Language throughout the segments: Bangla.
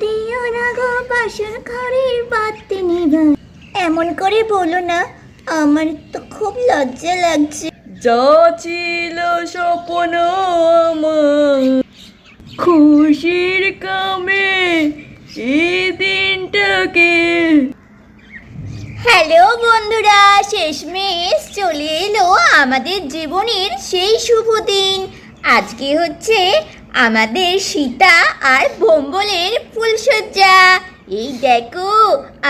দিও না গো বাসর ঘরের বাতি নিভাই। এমন করে বলো না, আমার তো খুব লজ্জা লাগছে। যা ছিল স্বপ্ন আমার, খুশির কামে এই দিনটাকে। হ্যালো বন্ধুরা, শেষমেশ চলে এলো আমাদের জীবনের সেই শুভ দিন। আজকে হচ্ছে আমাদের সীতা আর ভোম্বলের ফুলসজ্জা। এই দেখো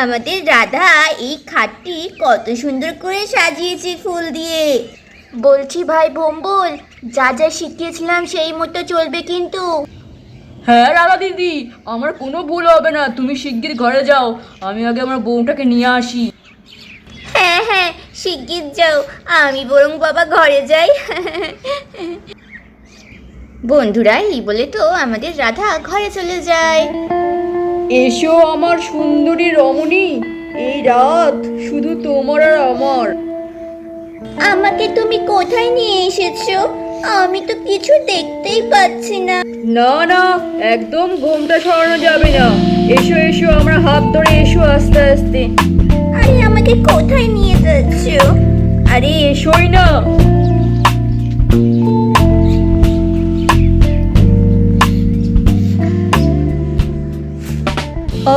আমাদের রাধা এই খাটটি কত সুন্দর করে সাজিয়েছে ফুল দিয়ে। বলছি ভাই ভোম্বল, যা যা শিখিয়েছিলাম সেই মতো চলবে কিন্তু। হ্যাঁ রাধা দিদি, আমার কোনো ভুল হবে না, তুমি শিগগির ঘরে যাও, আমি আগে আমার বউটাকে নিয়ে আসি। হ্যাঁ হ্যাঁ, শিগগির যাও, আমি বরং বাবা ঘরে যাই। বন্ধুরা এই বলে তো আমাদের রাধা ঘরে চলে যায়। এসো আমার সুন্দরী রমণী, এই রাত শুধু তোমার আর আমার। আমাকে তুমি কোথায় নিয়ে এসেছো? আমি তো কিছু দেখতেই পাচ্ছি না। না না, একদম ঘোমটা সরানো যাবে না। এসো এসো, আমরা হাত ধরে এসো আস্তে আস্তে। আরে আমাকে কোথায় নিয়ে যাচ্ছো? আরে এসোই না।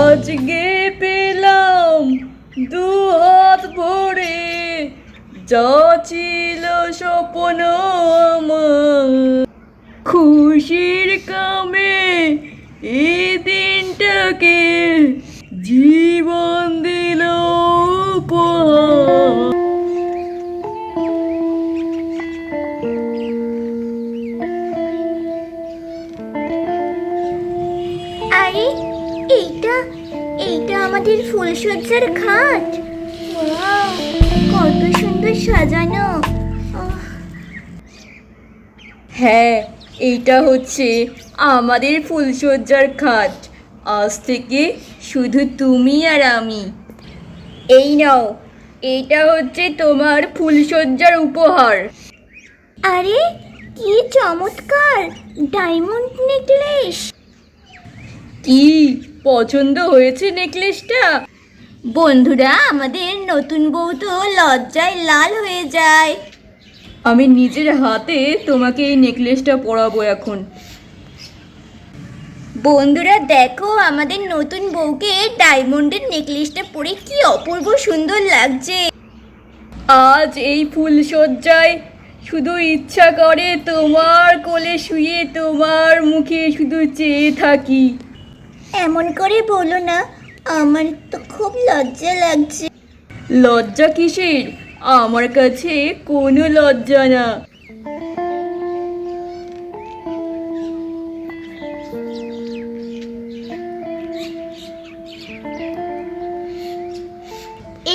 আজকে পেলাম দু হাত ভরে, যা ছিল স্বপ্ন আমার, খুশির কামে এই দিনটাকে জীবন দিল উপহার। আরে এইটা এইটা আমাদের ফুলসজ্জার খাট। ওয়াও, কত সুন্দর সাজানো। হ্যাঁ, এইটা হচ্ছে আমাদের ফুলসজ্জার খাট। আজ থেকে শুধু তুমি আর আমি। এই নাও, এইটা হচ্ছে তোমার ফুলসজ্জার উপহার। আরে কি চমৎকার ডায়মন্ড নেকলেস। কি পছন্দ হয়েছে নেকলেসটা? বন্ধুরা আমাদের নতুন বউ তো লজ্জায় লাল হয়ে যায়। আমি নিজের হাতে তোমাকে এই নেকলেসটা পরাবো এখন। বন্ধুরা দেখো আমাদের নতুন বউকে ডায়মন্ডের নেকলেসটা পরে কি অপূর্ব সুন্দর লাগছে। আজ এই ফুলসজ্জায় শুধু ইচ্ছা করে তোমার কোলে শুয়ে তোমার মুখে শুধু চেয়ে থাকি। এমন করে বলো না, আমার তো খুব লজ্জা লাগছে। লজ্জা কিসের? আমার কাছে কোনো লজ্জা না।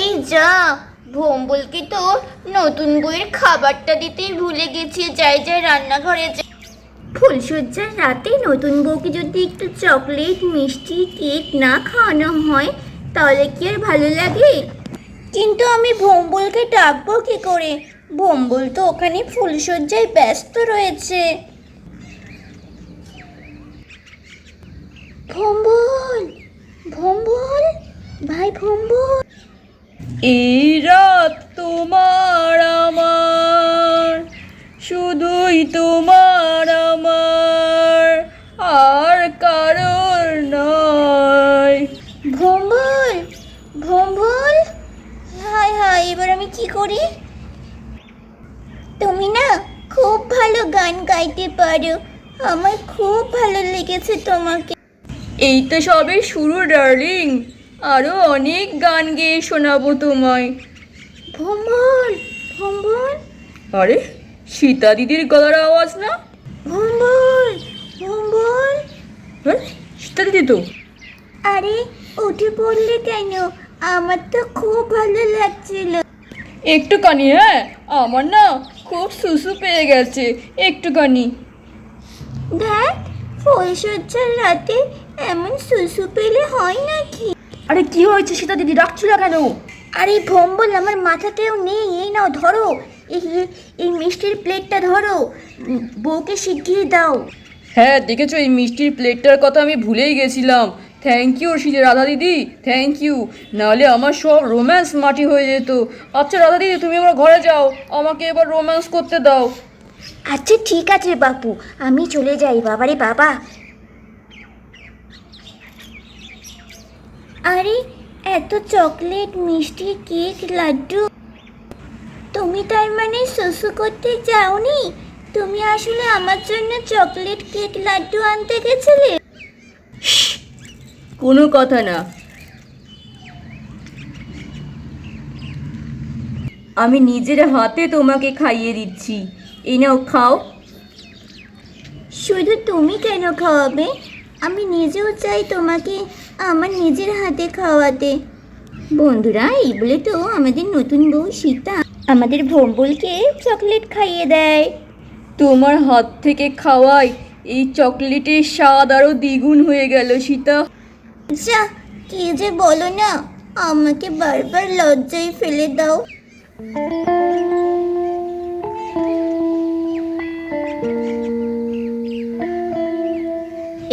এই যা, ভোম্বলকে তো নতুন বউয়ের খাবারটা দিতেই ভুলে গেছি। যাই যাই রান্নাঘরে যাই। ফুলসজ্জার রাতে নতুন বউকে যদি একটু চকলেট মিষ্টি কেক না খাওয়ানো হয় তাহলে কি আর ভালো লাগে? কিন্তু আমি ভোম্বলকে ডাকবো কি করে? ভোম্বল তো ওখানে ফুলসজ্জায় ব্যস্ত রয়েছে। ভোম্বল, ভোম্বল, ভাই ভোম্বল। এই রাত তোমার আমার, শুধুই তোমার আমার, আর কারোর নয়। ভোম্বল, ভোম্বল, হায় হায়, এবার আমি কি করি? তুমি না খুব ভালো গান গাইতে পারো, আমার খুব ভালো লেগেছে তোমাকে। এই তো সবে শুরু ডার্লিং, আরো অনেক গান গেয়ে শোনাবো তোমায়। ভোম্বল, ভোম্বল, আরে সীতা দিদির গলার আওয়াজ না? ভোম্বল, ভোম্বল। হ্যাঁ, সীতা দিদি তো। আরে উঠে পড়লে কেন? আমার তো খুব ভালো লাগছিল। একটুখানি, হ্যাঁ আমার না খুব সুসু পেয়ে গেছে, একটুখানি। দেখ, ফুলসজ্জার রাতে এমন সুসু পেলে হয় নাকি? আরে কি হয়েছে সীতা দিদি, ডাকছো না কেন? আরে ভোম্বল, আমার মাথাতেও নেই। এই নাও ধরো, এই এই মিষ্টির প্লেটটা ধরো, বউকে শিগগিরই দাও। হ্যাঁ দেখেছো, এই মিষ্টির প্লেটটার কথা আমি ভুলেই গেছিলাম। থ্যাংক ইউ রাধা দিদি, থ্যাংক ইউ। নাহলে আমার সব রোম্যান্স মাটি হয়ে যেত। আচ্ছা রাধা দিদি, তুমি আমার ঘরে যাও, আমাকে এবার রোম্যান্স করতে দাও। আচ্ছা ঠিক আছে বাপু, আমি চলে যাই। বাবারে বাবা, আরে এত চকলেট, মিষ্টি, কেক, লাড্ডু। তুমি তার মানে শুশু করতে যাওনি? তুমি আসলে আমার জন্য চকলেট, কেক, লাড্ডু আনতে গেছিলে? কোনো কথা না, আমি নিজের হাতে তোমাকে খাইয়ে দিচ্ছি। এই নাও, খাও। শুধু তুমি কেন খাওয়াবে? আমি নিজেও চাই তোমাকে আমার নিজের হাতে খাওয়াতে। বন্ধুরা, এই বলে তো আমাদের নতুন বউ সীতা আমাদের ভোম্বলকে চকলেট খাইয়ে দেয়। তোমার হাত থেকে খাওয়াই এই চকলেটের স্বাদ আরও দ্বিগুণ হয়ে গেল সীতা। যা, কি যে বলো না, আমাকে বারবার লজ্জায় ফেলে দাও।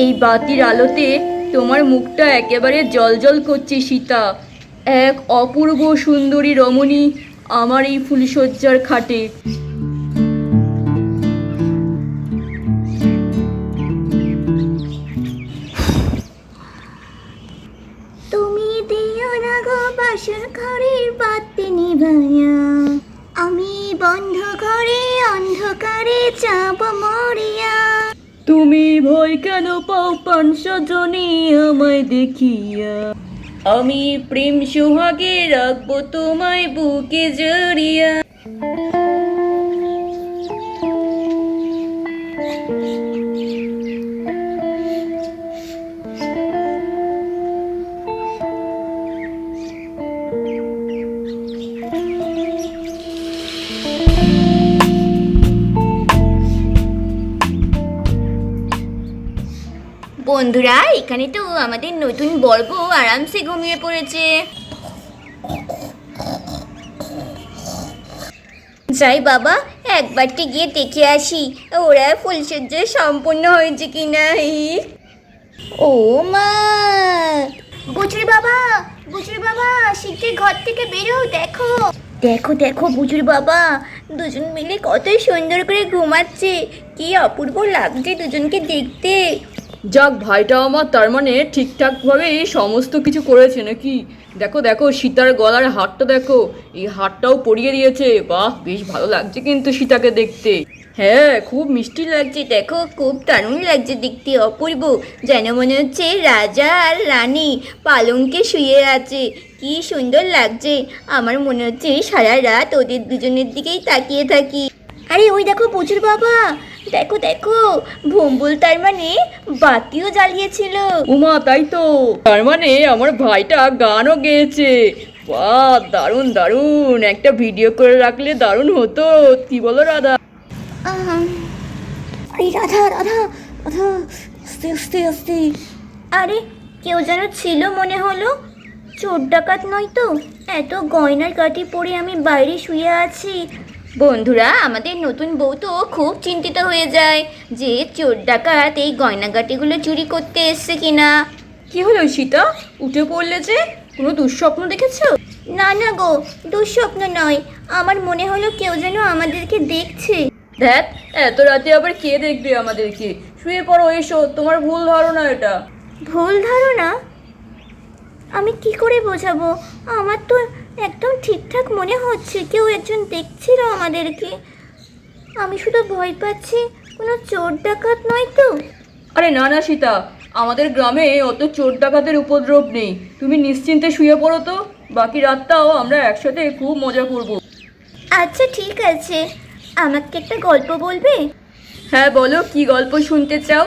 এই বাতির আলোতে তোমার মুখটা একেবারে জ্বলজ্বল করছে সীতা। এক অপূর্ব সুন্দরী রমণী আমার এই ফুলশয্যার খাটে। তুমি দিও না গো বাসর ঘরের বাতি নিভাইয়া, আমি বন্ধ ঘরে অন্ধকারে যাব মরিয়া। তুমি ভয় কেন পাও পান সজনী আমায় দেখিয়া, আমি প্রেম সোহাগে রাখবো তোমায় বুকে জড়িয়া। বন্ধুরা, এখানে তো আমাদের নতুন বর্ব আরামসে ঘুমিয়ে পড়েছে। যাই বাবা, একবারটি গিয়ে দেখে আসি ওরা ফুলসজ্জা সম্পূর্ণ হয়েছে কিনা। ও মা, বুচুর বাবা, বুচুর বাবা, শীতের ঘর থেকে বেরো। দেখো দেখো দেখো বুচুর বাবা, দুজন মিলে কত সুন্দর করে ঘুমাচ্ছে। কি অপূর্ব লাগছে দুজনকে দেখতে। যাক, ভাইটা আমার তার মানে ঠিকঠাকভাবেই সমস্ত কিছু করেছে নাকি। দেখো দেখো, সীতার গলার হারটা দেখো, এই হারটাও পরিয়ে দিয়েছে। বাহ, বেশ ভালো লাগছে কিন্তু সীতাকে দেখতে। হ্যাঁ, খুব মিষ্টি লাগছে। দেখো, খুব দারুণ লাগছে দেখতে, অপূর্ব। যেন মনে হচ্ছে রাজা আর রানী পালঙ্কে শুয়ে আছে। কি সুন্দর লাগছে। আমার মনে হচ্ছে সারা রাত ওদের দুজনের দিকেই তাকিয়ে থাকি। আরে ওই দেখো বুচুর বাবা, দেখো দেখো, ভোম্বল তার মানে বাতিও জ্বালিয়েছিল। উমা, তাই তো, তার মানে আমার ভাইটা গানও গেয়েছে। বাহ, দারুণ দারুণ, একটা ভিডিও করে রাখলে দারুণ হতো। কি বলো রাধা? আরে রাধা রাধা রাধা, আস্তে আস্তে আস্তে। আরে কেউ যেন ছিল মনে হলো। চোর ডাকাত নয় তো? এত গয়নার কাঠি পরে আমি বাইরে শুয়ে আছি। বন্ধুরা, আমাদের নতুন বউ তো খুব চিন্তিত হয়ে যায় যে চোর ডাকাত এই গয়নাগাটিগুলো চুরি করতে এসছে কিনা। কি হলো সীতা, উঠে পড়লে যে? কোনো দুঃস্বপ্ন দেখেছো? না না গো, দুঃস্বপ্ন নয়, আমার মনে হলো কেউ যেন আমাদেরকে দেখছে। দেখ, এত রাতে আবার কে দেখবে আমাদেরকে? শুয়ে পড়ো, এসো, তোমার ভুল ধারণা এটা। ভুল ধারণা? আমি কি করে বোঝাবো? আমার তো একদম ঠিকঠাক মনে হচ্ছে কেউ একজন দেখছিল আমাদেরকে। আমি শুধু ভয় পাচ্ছি কোনো চোর ডাকাত নয় তো। আরে না না সীতা, আমাদের গ্রামে অত চোর ডাকাতের উপদ্রব নেই। তুমি নিশ্চিন্তে শুয়ে পড়ো তো, বাকি রাতটাও আমরা একসাথে খুব মজা করব। আচ্ছা ঠিক আছে, আমাকে একটা গল্প বলবে? হ্যাঁ বলো, কি গল্প শুনতে চাও?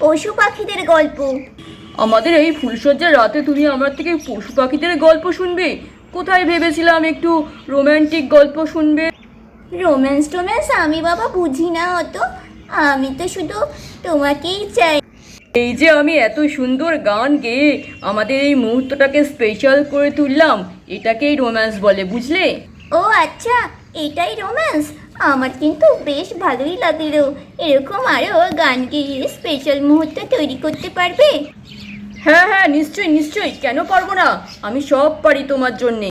পশু পাখিদের গল্প। আমাদের এই ফুলশয্যার রাতে তুমি আমার থেকে পশু পাখিদের গল্প শুনবে? কোথায় ভেবেছিলাম একটু রোম্যান্টিক গল্প শুনবে। রোম্যান্স টোম্যান্স আমি বাবা বুঝি না অত। আমি তো শুধু তোমাকেই চাই। এই যে আমি এত সুন্দর গান গেয়ে আমাদের এই মুহূর্তটাকে স্পেশাল করে তুললাম, এটাকেই রোম্যান্স বলে, বুঝলে? ও আচ্ছা, এটাই রোম্যান্স। আমার কিন্তু বেশ ভালোই লাগলো। এরকম আরও গান গেয়ে স্পেশাল মুহূর্ত তৈরি করতে পারবে? হ্যাঁ হ্যাঁ, নিশ্চয়ই নিশ্চয়ই, কেন পারবো না, আমি সব পারি তোমার জন্যে।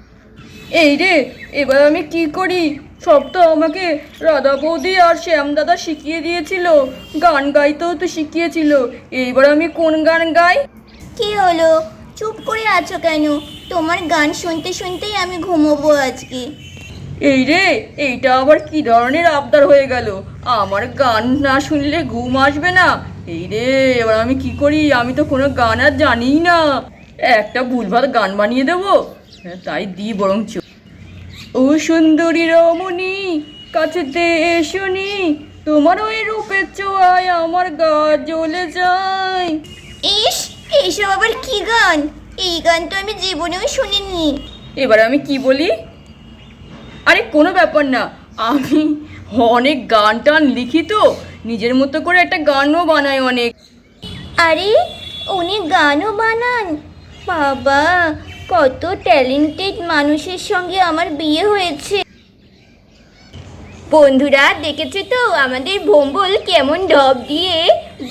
এই রে, এবার আমি কি করি? সব তো আমাকে রাধা বৌদি আর শ্যাম দাদা শিখিয়ে দিয়েছিল, গান গাইতেও তো শিখিয়েছিল। এইবার আমি কোন গান গাই? কি হলো, চুপ করে আছো কেন? তোমার গান শুনতে শুনতেই আমি ঘুমোবো আজকে। এই রে, এইটা আবার কি ধরনের আবদার হয়ে গেল? আমার গান না শুনলে ঘুম আসবে না? এই রে, এবার আমি কি করি? আমি তো কোনো গান আর জানিই না। একটা ভুলভাল গান বানিয়ে দেবো। হ্যাঁ, তাই দিই বরঞ্চ। ও সুন্দরী রমণী, কাছেতে এসোনি, তোমার ওই রূপের ছোঁয়ায় আমার গা জ্বলে যায়। ইস, এইসব আবার কি গান? এই গান তো আমি জীবনেও শুনিনি। এবার আমি কি বলি? আরে কোনো ব্যাপার না, আমি অনেক গান টান লিখি তো, নিজের মতো করে একটা গানও বানাই অনেক। আরে, উনি গানও বানান? বাবা, কত ট্যালেন্টেড মানুষের সঙ্গে আমার বিয়ে হয়েছে। বন্ধুরা, দেখেছে তো আমাদের ভোম্বল কেমন ঢপ দিয়ে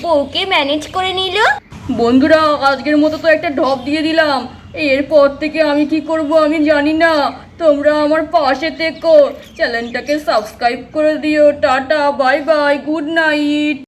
বউকে ম্যানেজ করে নিল। বন্ধুরা, আজকের মতো তো একটা ঢপ দিয়ে দিলাম, এরপর থেকে আমি কি করব আমি জানি না। তোমরা আমার পাশে থেকো, চ্যানেলটাকে সাবস্ক্রাইব করে দিও। Tata, bye bye, good night.